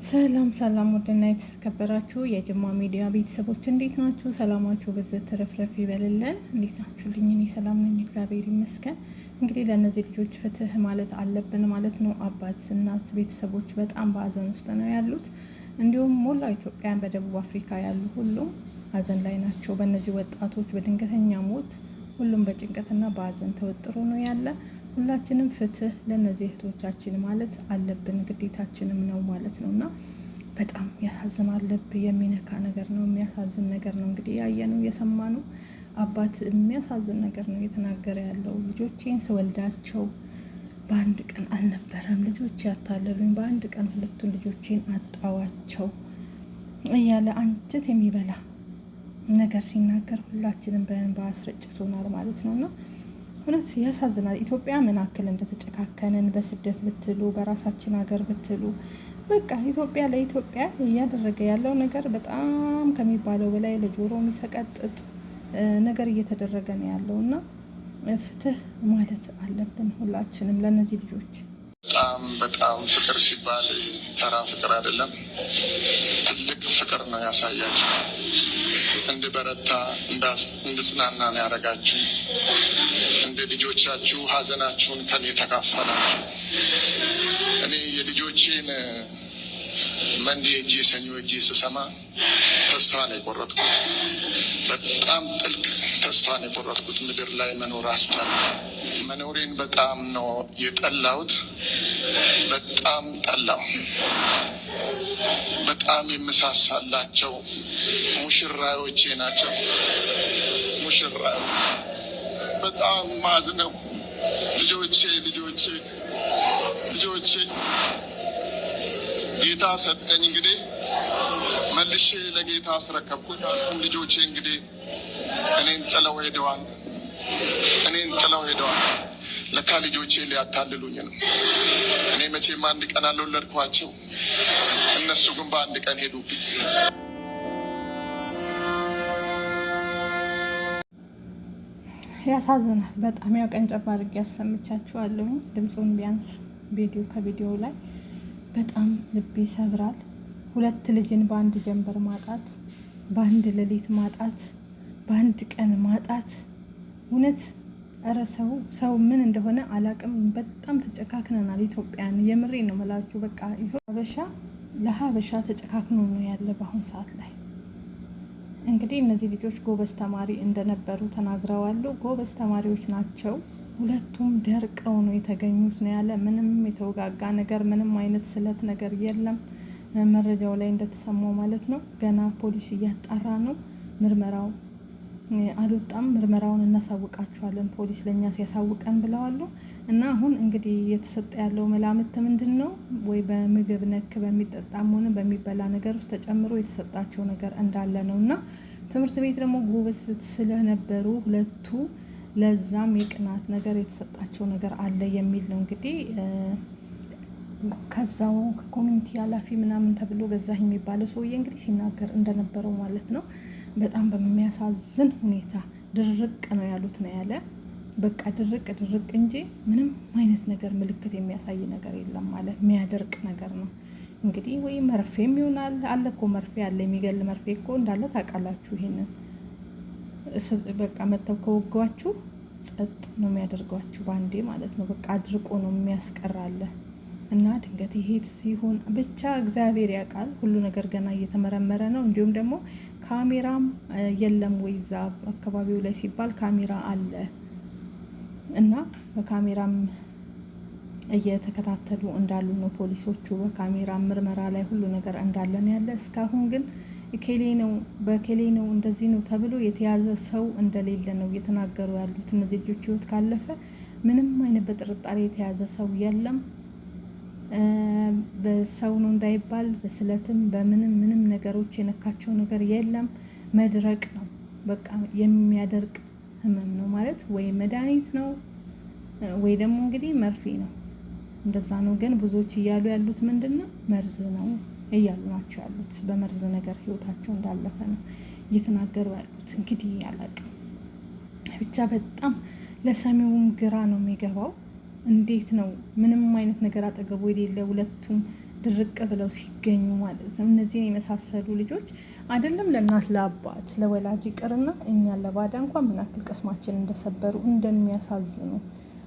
ሰላም ሰላም ወደና የተከበራችሁ የጅማ ሚዲያ ቤተሰቦች እንዴት ናችሁ? ሰላማችሁ በዘት ተረፍረፍ ይበልልን። እንዴት ናችሁልኝ? እኔ ሰላም ነኝ፣ እግዚአብሔር ይመስገን። እንግዲህ ለእነዚህ ልጆች ፍትህ ማለት አለብን ማለት ነው። አባት፣ እናት፣ ቤተሰቦች በጣም በሀዘን ውስጥ ነው ያሉት። እንዲሁም ሞላው ኢትዮጵያን በደቡብ አፍሪካ ያሉ ሁሉም ሀዘን ላይ ናቸው። በእነዚህ ወጣቶች በድንገተኛ ሞት ሁሉም በጭንቀትና በሀዘን ተወጥሮ ነው ያለ። ሁላችንም ፍትህ ለነዚህ እህቶቻችን ማለት አለብን፣ ግዴታችንም ነው ማለት ነውና በጣም ያሳዝናል። ልብ የሚነካ ነገር ነው፣ የሚያሳዝን ነገር ነው። እንግዲህ ያየነው የሰማነው አባት የሚያሳዝን ነገር ነው የተናገረ ያለው። ልጆቼን ስወልዳቸው በአንድ ቀን አልነበረም ልጆቼ ያታለሉኝ፣ በአንድ ቀን ሁለቱን ልጆቼን አጣዋቸው እያለ አንጀት የሚበላ ነገር ሲናገር ሁላችንም በእንባ አስረጭቶናል ማለት ነውና እውነት ያሳዝናል። ኢትዮጵያ ምን አክል እንደተጨካከንን በስደት ብትሉ በራሳችን ሀገር ብትሉ በቃ ኢትዮጵያ ለኢትዮጵያ እያደረገ ያለው ነገር በጣም ከሚባለው በላይ ለጆሮ የሚሰቀጥጥ ነገር እየተደረገ ነው ያለው እና ፍትህ ማለት አለብን ሁላችንም ለእነዚህ ልጆች። በጣም ፍቅር ሲባል ተራ ፍቅር አይደለም፣ ትልቅ ፍቅር ነው ያሳያችሁ። እንድበረታ እንድጽናና ነው ያደረጋችሁ። እንደ ልጆቻችሁ ሀዘናችሁን ከኔ ተካፈላችሁ። እኔ የልጆቼን መንዴ እጄ ሰኞ እጄ ስሰማ ተስፋ ነው የቆረጥኩት። በጣም ጥልቅ ተስፋ ነው የቆረጥኩት። ምድር ላይ መኖር አስጠላ። መኖሬን በጣም ነው የጠላሁት። በጣም ጠላው። በጣም የምሳሳላቸው ሙሽራዮቼ ናቸው። ሙሽራዮች በጣም ማዝነው ልጆቼ ጌታ ሰጠኝ። እንግዲህ መልሼ ለጌታ አስረከብኩኝ። ልጆቼ እንግዲህ እኔን ጥለው ሄደዋል። ለካ ልጆቼ ሊያታልሉኝ ነው። እኔ መቼም አንድ ቀን አልወለድኳቸው፣ እነሱ ግን በአንድ ቀን ሄዱብኝ። ያሳዝናል በጣም። ያው ቀንጨብ አድርጌ ያሰምቻችኋለሁ ድምፁን ቢያንስ ከቪዲዮ ላይ በጣም ልብ ይሰብራል። ሁለት ልጅን በአንድ ጀንበር ማጣት፣ በአንድ ሌሊት ማጣት፣ በአንድ ቀን ማጣት እውነት እረ ሰው ምን እንደሆነ አላቅም። በጣም ተጨካክነናል ኢትዮጵያን። የምሬ ነው መላችሁ። በቃ ለሀበሻ ተጨካክኖ ነው ያለ በአሁኑ ሰዓት ላይ። እንግዲህ እነዚህ ልጆች ጎበዝ ተማሪ እንደነበሩ ተናግረዋል። ጎበዝ ተማሪዎች ናቸው። ሁለቱም ደርቀው ነው የተገኙት ነው ያለ። ምንም የተወጋጋ ነገር፣ ምንም አይነት ስለት ነገር የለም። መረጃው ላይ እንደተሰማው ማለት ነው። ገና ፖሊስ እያጣራ ነው። ምርመራው አልወጣም። ምርመራውን እናሳውቃችኋለን ፖሊስ ለእኛ ሲያሳውቀን ብለዋሉ። እና አሁን እንግዲህ የተሰጠ ያለው መላምት ምንድን ነው? ወይ በምግብ ነክ በሚጠጣም ሆነ በሚበላ ነገር ውስጥ ተጨምሮ የተሰጣቸው ነገር እንዳለ ነው። እና ትምህርት ቤት ደግሞ ጎበዝ ስለነበሩ ሁለቱ ለዛም የቅናት ነገር የተሰጣቸው ነገር አለ የሚል ነው። እንግዲህ ከዛው ከኮሚኒቲ ኃላፊ ምናምን ተብሎ ገዛህ የሚባለው ሰውዬ እንግዲህ ሲናገር እንደነበረው ማለት ነው። በጣም በሚያሳዝን ሁኔታ ድርቅ ነው ያሉት ነው ያለ። በቃ ድርቅ እንጂ ምንም አይነት ነገር ምልክት የሚያሳይ ነገር የለም ማለት የሚያደርቅ ነገር ነው። እንግዲህ ወይ መርፌም ይሆናል አለ እኮ መርፌ አለ፣ የሚገል መርፌ እኮ እንዳለ ታውቃላችሁ። ይሄንን በቃ መተው ከወጓችሁ ጸጥ ነው የሚያደርጓችሁ ባንዴ ማለት ነው። በቃ አድርቆ ነው የሚያስቀራለ። እና ድንገት ይሄ ሲሆን ብቻ እግዚአብሔር ያውቃል። ሁሉ ነገር ገና እየተመረመረ ነው። እንዲሁም ደግሞ ካሜራም የለም ወይ እዛ አካባቢው ላይ ሲባል ካሜራ አለ እና በካሜራም እየተከታተሉ እንዳሉ ነው ፖሊሶቹ። በካሜራ ምርመራ ላይ ሁሉ ነገር እንዳለን ያለ። እስካሁን ግን በኬሌ ነው እንደዚህ ነው ተብሎ የተያዘ ሰው እንደሌለ ነው እየተናገሩ ያሉት። እነዚህ ልጆች ህይወት ካለፈ ምንም አይነት በጥርጣሬ የተያዘ ሰው የለም። በሰው ነው እንዳይባል በስለትም ምንም ነገሮች የነካቸው ነገር የለም። መድረቅ ነው በቃ የሚያደርቅ ህመም ነው ማለት ወይ መድኃኒት ነው ወይ ደግሞ እንግዲህ መርፌ ነው። እንደዛ ነው። ግን ብዙዎች እያሉ ያሉት ምንድነው መርዝ ነው እያሉ ናቸው ያሉት። በመርዝ ነገር ህይወታቸው እንዳለፈ ነው እየተናገሩ ያሉት። እንግዲህ አላውቅም ብቻ በጣም ለሰሚውም ግራ ነው የሚገባው። እንዴት ነው ምንም አይነት ነገር አጠገቡ የሌለ ሁለቱም ድርቅ ብለው ሲገኙ ማለት ነው። እነዚህን የመሳሰሉ ልጆች አይደለም ለእናት ለአባት ለወላጅ ይቅርና እኛን ለባዳ እንኳን ምን ያክል ቅስማችን እንደሰበሩ እንደሚያሳዝኑ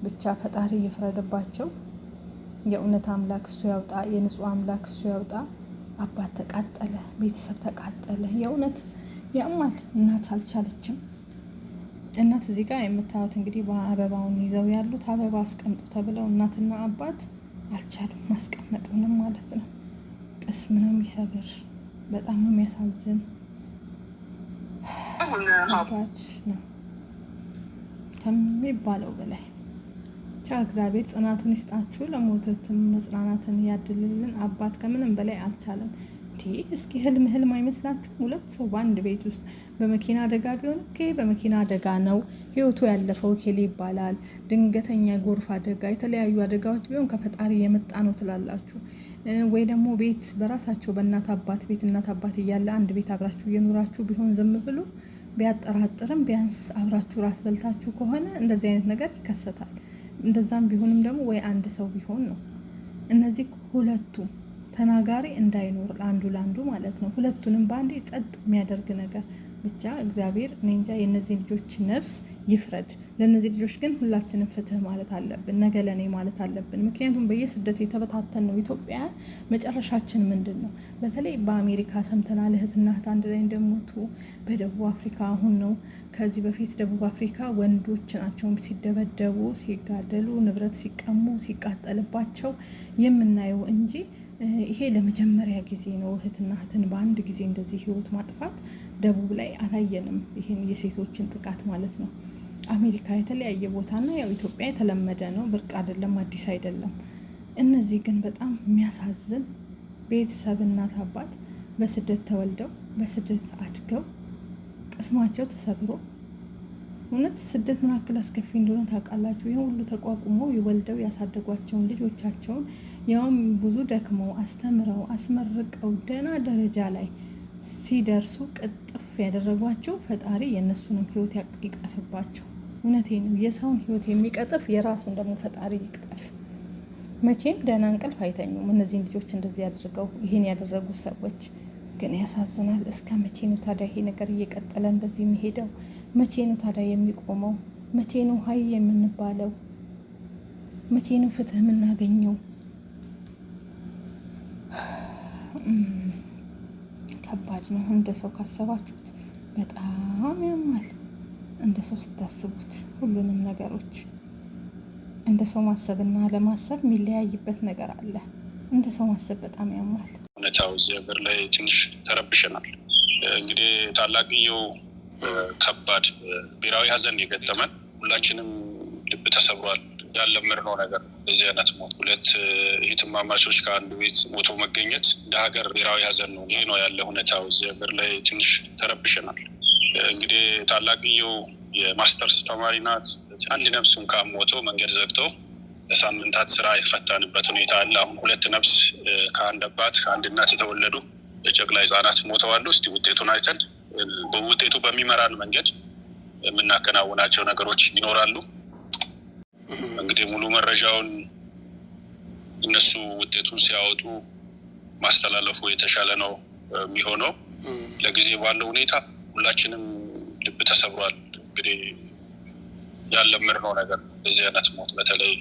ብቻ ፈጣሪ እየፈረደባቸው። የእውነት አምላክ እሱ ያውጣ፣ የንጹህ አምላክ እሱ ያውጣ። አባት ተቃጠለ፣ ቤተሰብ ተቃጠለ። የእውነት ያማል። እናት አልቻለችም። እናት እዚህ ጋር የምታዩት እንግዲህ በአበባውን ይዘው ያሉት አበባ አስቀምጡ ተብለው እናትና አባት አልቻሉም ማስቀመጡንም ማለት ነው። ቅስም ነው የሚሰብር፣ በጣም ነው የሚያሳዝን። ከባድ ነው ከሚባለው በላይ። ብቻ እግዚአብሔር ጽናቱን ይስጣችሁ፣ ለሞቱትም መጽናናትን ያድልልን። አባት ከምንም በላይ አልቻለም። እስኪ ህልም አይመስላችሁም? 2 ሰው በአንድ ቤት ውስጥ በመኪና አደጋ ቢሆን በመኪና አደጋ ነው ህይወቱ ያለፈው ኬሌ ይባላል። ድንገተኛ ጎርፍ አደጋ፣ የተለያዩ አደጋዎች ቢሆን ከፈጣሪ የመጣ ነው ትላላችሁ። ወይ ደግሞ ቤት በራሳቸው በእናት አባት ቤት እናት አባት እያለ አንድ ቤት አብራችሁ እየኖራችሁ ቢሆን ዝም ብሎ ቢያጠራጥርም ቢያንስ አብራችሁ ራት በልታችሁ ከሆነ እንደዚህ አይነት ነገር ይከሰታል። እንደዛም ቢሆንም ደግሞ ወይ አንድ ሰው ቢሆን ነው። እነዚህ ሁለቱም ተናጋሪ እንዳይኖር አንዱ ለአንዱ ማለት ነው። ሁለቱንም በአንዴ ጸጥ የሚያደርግ ነገር ብቻ እግዚአብሔር እኔ እንጃ የእነዚህ ልጆች ነፍስ ይፍረድ። ለእነዚህ ልጆች ግን ሁላችንም ፍትህ ማለት አለብን፣ ነገ ለእኔ ማለት አለብን። ምክንያቱም በየስደት የተበታተን ነው ኢትዮጵያውያን። መጨረሻችን ምንድን ነው? በተለይ በአሜሪካ ሰምተናል እህትና እህት አንድ ላይ እንደሞቱ። በደቡብ አፍሪካ አሁን ነው። ከዚህ በፊት ደቡብ አፍሪካ ወንዶች ናቸው ሲደበደቡ፣ ሲጋደሉ፣ ንብረት ሲቀሙ፣ ሲቃጠልባቸው የምናየው እንጂ ይሄ ለመጀመሪያ ጊዜ ነው። እህትና እህትን በአንድ ጊዜ እንደዚህ ህይወት ማጥፋት ደቡብ ላይ አላየንም። ይሄን የሴቶችን ጥቃት ማለት ነው። አሜሪካ የተለያየ ቦታና ያው ኢትዮጵያ የተለመደ ነው፣ ብርቅ አይደለም፣ አዲስ አይደለም። እነዚህ ግን በጣም የሚያሳዝን ቤተሰብ እናት አባት በስደት ተወልደው በስደት አድገው ቅስማቸው ተሰብሮ እውነት ስደት ምን ያክል አስከፊ እንደሆነ ታውቃላችሁ? ይሄ ሁሉ ተቋቁመው የወልደው ያሳደጓቸውን ልጆቻቸውን ያውም ብዙ ደክመው አስተምረው አስመርቀው ደህና ደረጃ ላይ ሲደርሱ ቅጥፍ ያደረጓቸው ፈጣሪ የእነሱንም ህይወት ይቅጠፍባቸው። እውነቴ ነው። የሰውን ህይወት የሚቀጥፍ የራሱን ደግሞ ፈጣሪ ይቅጠፍ። መቼም ደህና እንቅልፍ አይተኙም እነዚህን ልጆች እንደዚህ አድርገው ይሄን ያደረጉ ሰዎች። ግን ያሳዝናል። እስከ መቼ ነው ታዲያ ይሄ ነገር እየቀጠለ እንደዚህ የሚሄደው? መቼ ነው ታዲያ የሚቆመው? መቼ ነው ሀይ የምንባለው? መቼ ነው ፍትህ የምናገኘው? ከባድ ነው። እንደ ሰው ካሰባችሁት በጣም ያማል። እንደ ሰው ስታስቡት ሁሉንም ነገሮች እንደ ሰው ማሰብና ለማሰብ የሚለያይበት ነገር አለ። እንደ ሰው ማሰብ በጣም ያማል። ሁኔታው እዚህ ሀገር ላይ ትንሽ ተረብሸናል። እንግዲህ ታላቅየው ከባድ ብሔራዊ ሀዘን የገጠመን ሁላችንም ልብ ተሰብሯል። ያለመድነው ነገር በዚህ አይነት ሞት 2 እህትማማቾች ከአንድ ቤት ሞቶ መገኘት እንደ ሀገር ብሔራዊ ሀዘን ነው። ይሄ ነው ያለ ሁኔታው። እዚህ ሀገር ላይ ትንሽ ተረብሸናል። እንግዲህ ታላቅየው የማስተርስ ተማሪ ናት። አንድ ነፍስ እንኳን ሞቶ መንገድ ዘግተው ለሳምንታት ስራ የፈታንበት ሁኔታ አለ። አሁን 2 ነፍስ ከአንድ አባት ከአንድ እናት የተወለዱ የጨቅላ ህጻናት ሞተዋል። እስቲ ውጤቱን አይተን በውጤቱ በሚመራን መንገድ የምናከናውናቸው ነገሮች ይኖራሉ። እንግዲህ ሙሉ መረጃውን እነሱ ውጤቱን ሲያወጡ ማስተላለፉ የተሻለ ነው የሚሆነው። ለጊዜ ባለው ሁኔታ ሁላችንም ልብ ተሰብሯል። እንግዲህ ያለመድነው ነገር በዚህ አይነት ሞት በተለይ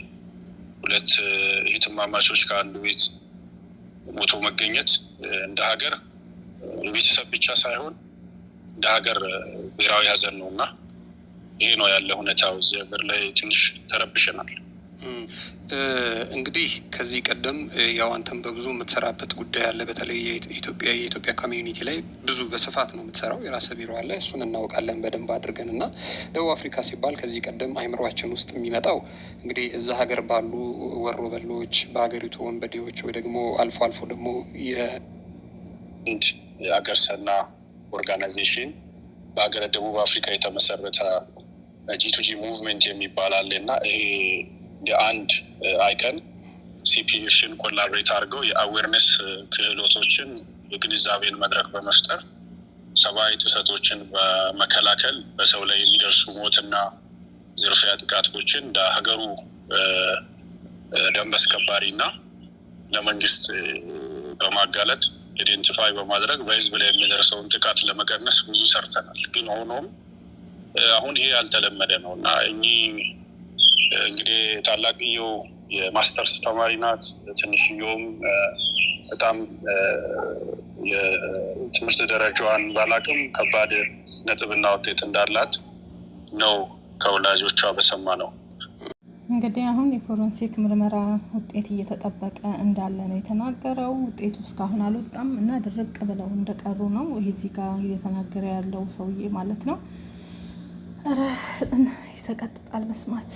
2 እህትማማቾች ከአንድ ቤት ሞቶ መገኘት እንደ ሀገር የቤተሰብ ብቻ ሳይሆን እንደ ሀገር ብሔራዊ ሀዘን ነው እና ይሄ ነው ያለ ሁኔታው። እዚህ ሀገር ላይ ትንሽ ተረብሸናል። እንግዲህ ከዚህ ቀደም ያው አንተም በብዙ የምትሰራበት ጉዳይ አለ። በተለይ የኢትዮጵያ ኮሚዩኒቲ ላይ ብዙ በስፋት ነው የምትሰራው። የራስህ ቢሮ አለ፣ እሱን እናውቃለን በደንብ አድርገን እና ደቡብ አፍሪካ ሲባል ከዚህ ቀደም አይምሯችን ውስጥ የሚመጣው እንግዲህ እዛ ሀገር ባሉ ወሮ በሎች፣ በሀገሪቱ ወንበዴዎች ወይ ደግሞ አልፎ አልፎ ደግሞ የሀገር ሰና ኦርጋናይዜሽን በሀገረ ደቡብ አፍሪካ የተመሰረተ ጂ2ጂ ሙቭመንት የሚባል አለ እና ይሄ የአንድ አይከን ሲፒኤሽን ኮላብሬት አድርገው የአዌርነስ ክህሎቶችን የግንዛቤን መድረክ በመፍጠር ሰብአዊ ጥሰቶችን በመከላከል በሰው ላይ የሚደርሱ ሞትና ዝርፊያ ጥቃቶችን እንደ ሀገሩ ደንብ አስከባሪና ለመንግስት በማጋለጥ አይደንቲፋይ በማድረግ በህዝብ ላይ የሚደርሰውን ጥቃት ለመቀነስ ብዙ ሰርተናል። ግን ሆኖም አሁን ይሄ ያልተለመደ ነው እና እንግዲህ ታላቅየው የማስተርስ ተማሪ ናት። ትንሽየውም በጣም የትምህርት ደረጃዋን ባላቅም ከባድ ነጥብና ውጤት እንዳላት ነው ከወላጆቿ በሰማ ነው። እንግዲህ አሁን የፎረንሲክ ምርመራ ውጤት እየተጠበቀ እንዳለ ነው የተናገረው። ውጤቱ እስካሁን አልወጣም እና ድርቅ ብለው እንደቀሩ ነው እዚህ ጋር እየተናገረ ያለው ሰውዬ ማለት ነው። ኧረ ይሰቀጥጣል መስማት።